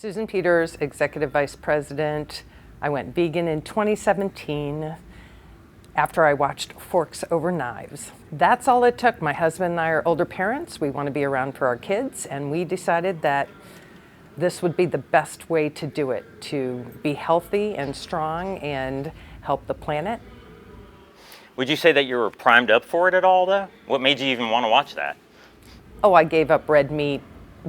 Susan Peters, Executive Vice President. I went vegan in 2017 after I watched Forks Over Knives. That's all it took. My husband and I are older parents. We want to be around for our kids, and we decided that this would be the best way to do it, to be healthy and strong and help the planet. Would you say that you were primed up for it at all, though? What made you even want to watch that? Oh, I gave up red meat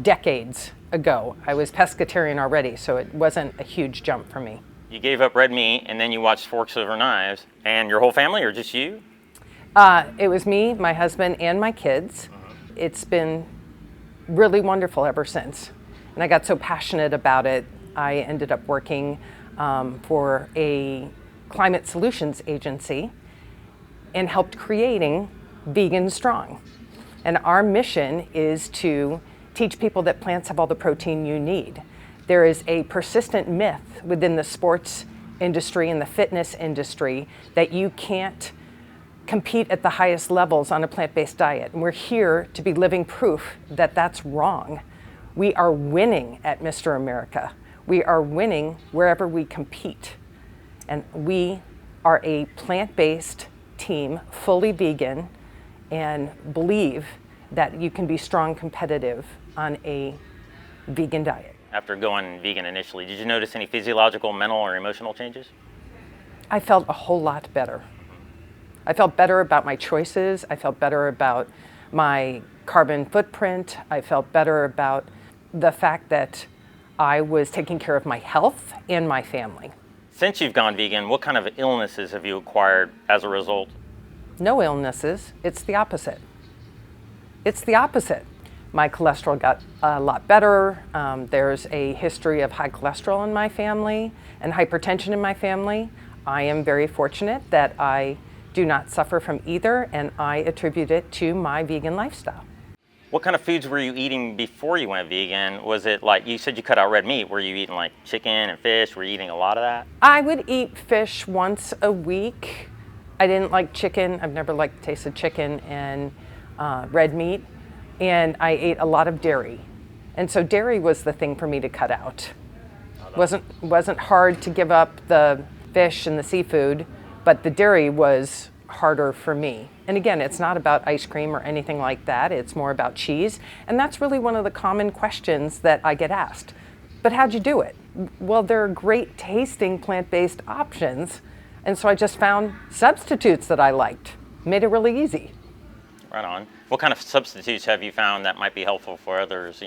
decades ago. I was pescatarian already, so it wasn't a huge jump for me. You gave up red meat and then you watched Forks Over Knives, and your whole family, or just you? It was me, my husband, and my kids. It's been really wonderful ever since. And I got so passionate about it, I ended up working for a climate solutions agency and helped creating Vegan Strong. And our mission is to teach people that plants have all the protein you need. There is a persistent myth within the sports industry and the fitness industry that you can't compete at the highest levels on a plant-based diet. And we're here to be living proof that that's wrong. We are winning at Mr. America. We are winning wherever we compete. And we are a plant-based team, fully vegan, and believe that you can be strong competitive on a vegan diet. After going vegan initially, did you notice any physiological, mental, or emotional changes? I felt a whole lot better. I felt better about my choices. I felt better about my carbon footprint. I felt better about the fact that I was taking care of my health and my family. Since you've gone vegan, what kind of illnesses have you acquired as a result? No illnesses. It's the opposite. It's the opposite. My cholesterol got a lot better. There's a history of high cholesterol in my family and hypertension in my family. I am very fortunate that I do not suffer from either, and I attribute it to my vegan lifestyle. What kind of foods were you eating before you went vegan? Was it like, you said you cut out red meat, were you eating like chicken and fish? Were you eating a lot of that? I would eat fish once a week. I didn't like chicken. I've never liked the taste of chicken and red meat. And I ate a lot of dairy. And so dairy was the thing for me to cut out. Wasn't hard to give up the fish and the seafood, but the dairy was harder for me. And again, it's not about ice cream or anything like that. It's more about cheese. And that's really one of the common questions that I get asked. But how'd you do it? Well, there are great tasting plant-based options. And so I just found substitutes that I liked. Made it really easy. Right on. What kind of substitutes have you found that might be helpful for others,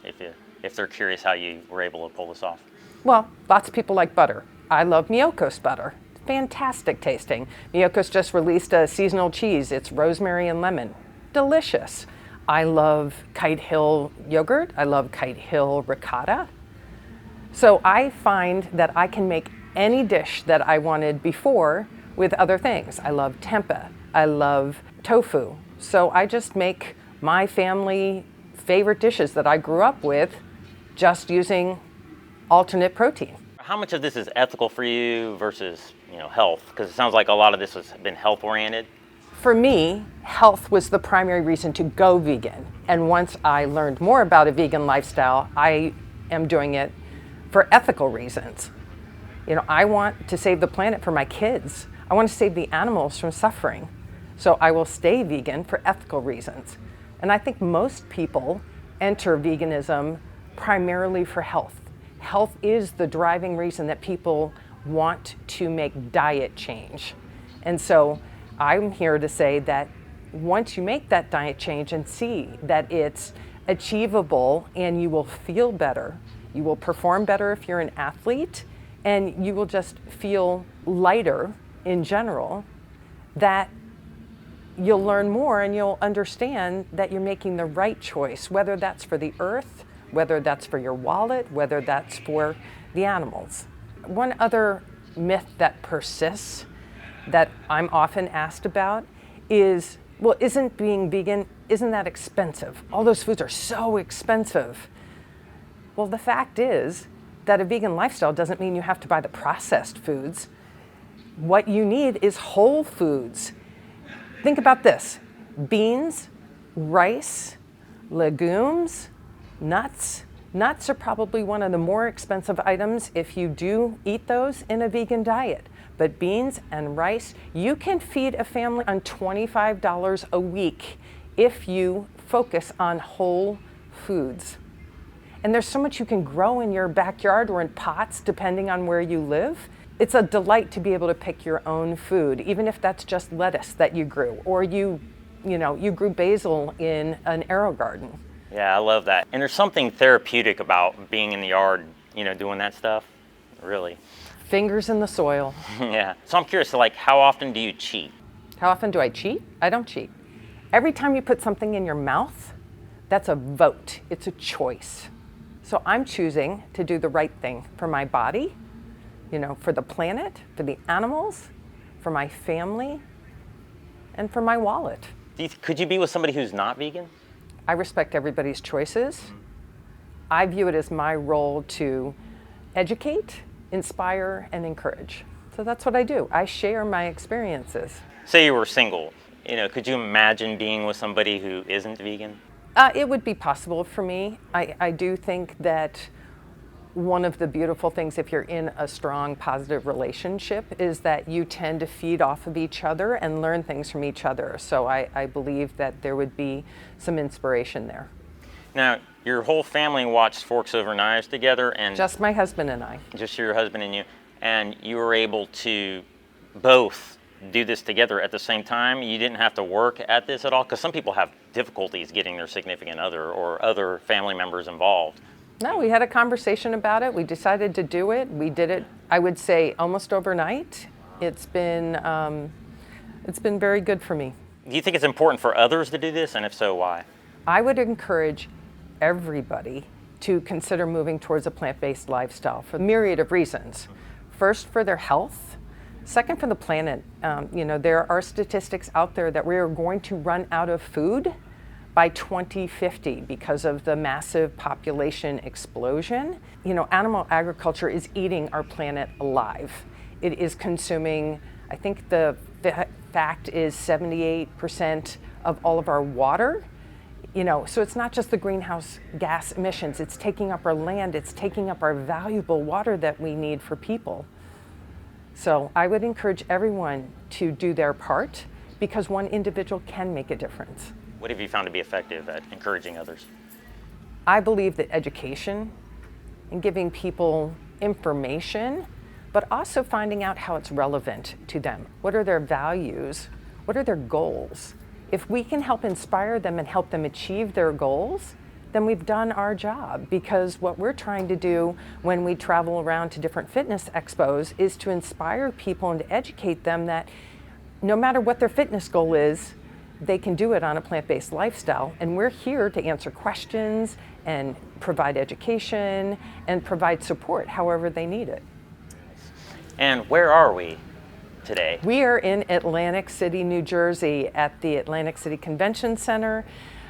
if they're curious how you were able to pull this off? Well, lots of people like butter. I love Miyoko's butter. Fantastic tasting. Miyoko's just released a seasonal cheese. It's rosemary and lemon. Delicious. I love Kite Hill yogurt. I love Kite Hill ricotta. So I find that I can make any dish that I wanted before with other things. I love tempeh. I love tofu. So I just make my family favorite dishes that I grew up with just using alternate protein. How much of this is ethical for you versus, health? Because it sounds like a lot of this has been health oriented. For me, health was the primary reason to go vegan. And once I learned more about a vegan lifestyle, I am doing it for ethical reasons. I want to save the planet for my kids. I want to save the animals from suffering. So I will stay vegan for ethical reasons. And I think most people enter veganism primarily for health. Health is the driving reason that people want to make diet change. And so I'm here to say that once you make that diet change and see that it's achievable and you will feel better, you will perform better if you're an athlete, and you will just feel lighter in general, that you'll learn more and you'll understand that you're making the right choice, whether that's for the earth, whether that's for your wallet, whether that's for the animals. One other myth that persists that I'm often asked about is, well, isn't being vegan, isn't that expensive? All those foods are so expensive. Well, the fact is that a vegan lifestyle doesn't mean you have to buy the processed foods. What you need is whole foods. Think about this: beans, rice, legumes, nuts, Nuts are probably one of the more expensive items if you do eat those in a vegan diet. But beans and rice, you can feed a family on $25 a week if you focus on whole foods. And there's so much you can grow in your backyard or in pots, depending on where you live. It's a delight to be able to pick your own food, even if that's just lettuce that you grew, or you grew basil in an AeroGarden. Yeah, I love that. And there's something therapeutic about being in the yard, doing that stuff, really. Fingers in the soil. Yeah. So I'm curious, like, how often do you cheat? How often do I cheat? I don't cheat. Every time you put something in your mouth, that's a vote. It's a choice. So I'm choosing to do the right thing for my body, for the planet, for the animals, for my family, and for my wallet. Could you be with somebody who's not vegan? I respect everybody's choices. I view it as my role to educate, inspire, and encourage. So that's what I do. I share my experiences. Say you were single, could you imagine being with somebody who isn't vegan? It would be possible for me. I do think that one of the beautiful things if you're in a strong, positive relationship is that you tend to feed off of each other and learn things from each other. So I believe that there would be some inspiration there. Now, your whole family watched Forks Over Knives together, and just my husband and I. Just your husband and you. And you were able to both do this together at the same time? You didn't have to work at this at all? Because some people have difficulties getting their significant other or other family members involved. No, we had a conversation about it. We decided to do it. We did it, I would say, almost overnight. It's been very good for me. Do you think it's important for others to do this? And if so, why? I would encourage everybody to consider moving towards a plant-based lifestyle for a myriad of reasons. First, for their health. Second, for the planet. There are statistics out there that we are going to run out of food by 2050 because of the massive population explosion. Animal agriculture is eating our planet alive. It is consuming, I think the fact is 78% of all of our water. So it's not just the greenhouse gas emissions, it's taking up our land, it's taking up our valuable water that we need for people. So I would encourage everyone to do their part because one individual can make a difference. What have you found to be effective at encouraging others? I believe that education and giving people information, but also finding out how it's relevant to them. What are their values? What are their goals? If we can help inspire them and help them achieve their goals, then we've done our job, because what we're trying to do when we travel around to different fitness expos is to inspire people and to educate them that no matter what their fitness goal is, they can do it on a plant-based lifestyle. And we're here to answer questions and provide education and provide support however they need it. And where are we today? We are in Atlantic City, New Jersey at the Atlantic City Convention Center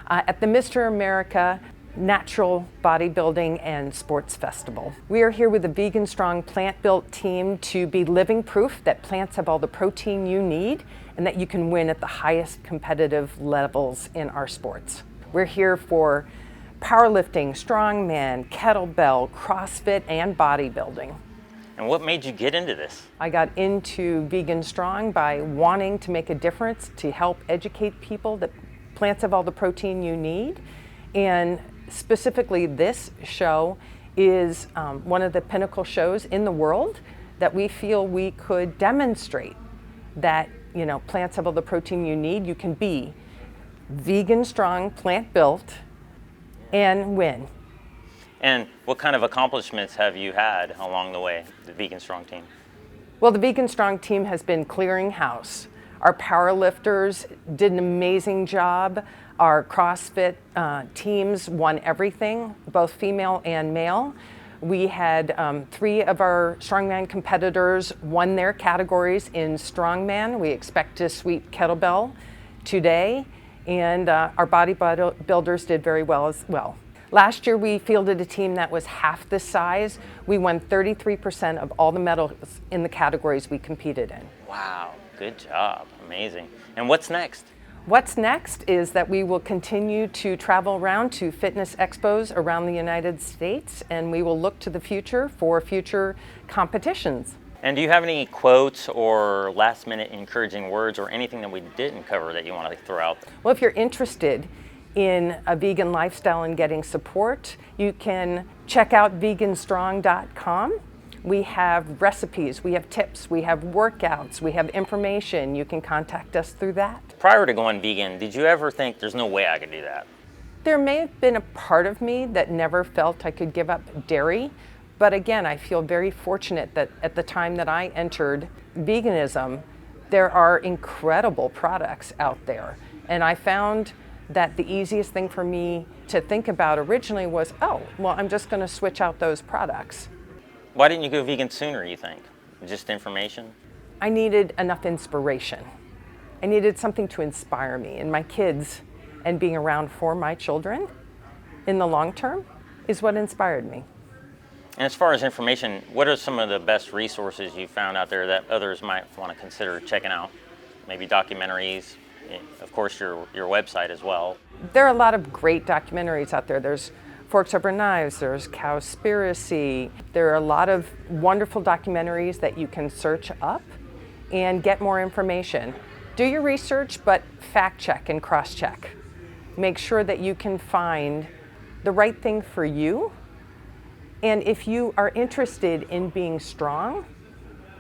at the Mr. America Natural Bodybuilding and Sports Festival. We are here with a Vegan Strong plant-built team to be living proof that plants have all the protein you need and that you can win at the highest competitive levels in our sports. We're here for powerlifting, strongman, kettlebell, CrossFit, and bodybuilding. And what made you get into this? I got into Vegan Strong by wanting to make a difference, to help educate people that plants have all the protein you need. And specifically, this show is one of the pinnacle shows in the world that we feel we could demonstrate that plants have all the protein you need. You can be vegan strong, plant built, and win. And what kind of accomplishments have you had along the way, the Vegan Strong team? Well, the Vegan Strong team has been clearing house. Our powerlifters did an amazing job. Our CrossFit teams won everything, both female and male. We had 3 of our strongman competitors won their categories in strongman. We expect to sweep kettlebell today, and our bodybuilders did very well as well. Last year, we fielded a team that was half the size. We won 33% of all the medals in the categories we competed in. Wow, good job, amazing. And what's next? What's next is that we will continue to travel around to fitness expos around the United States, and we will look to the future for future competitions. And do you have any quotes or last minute encouraging words or anything that we didn't cover that you want to throw out there? Well, if you're interested in a vegan lifestyle and getting support, you can check out veganstrong.com. We have recipes, we have tips, we have workouts, we have information. You can contact us through that. Prior to going vegan, did you ever think there's no way I could do that? There may have been a part of me that never felt I could give up dairy, but again, I feel very fortunate that at the time that I entered veganism, there are incredible products out there. And I found that the easiest thing for me to think about originally was, oh, well, I'm just going to switch out those products. Why didn't you go vegan sooner, you think? Just information? I needed enough inspiration. I needed something to inspire me, and my kids and being around for my children in the long term is what inspired me. And as far as information, what are some of the best resources you found out there that others might want to consider checking out? Maybe documentaries, of course your website as well. There are a lot of great documentaries out there. There's Forks Over Knives, there's Cowspiracy. There are a lot of wonderful documentaries that you can search up and get more information. Do your research, but fact check and cross check. Make sure that you can find the right thing for you. And if you are interested in being strong,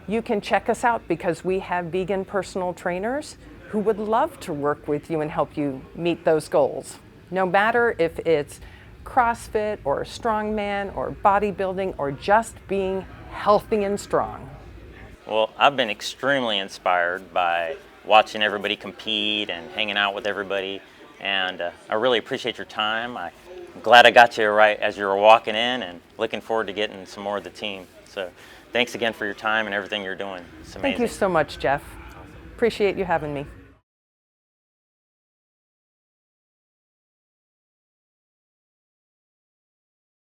you can check us out because we have vegan personal trainers who would love to work with you and help you meet those goals. No matter if it's CrossFit or strongman or bodybuilding or just being healthy and strong. Well, I've been extremely inspired by watching everybody compete and hanging out with everybody, and I really appreciate your time. I'm glad I got you right as you were walking in, and looking forward to getting some more of the team. So thanks again for your time and everything you're doing. It's amazing. Thank you so much, Jeff. Appreciate you having me.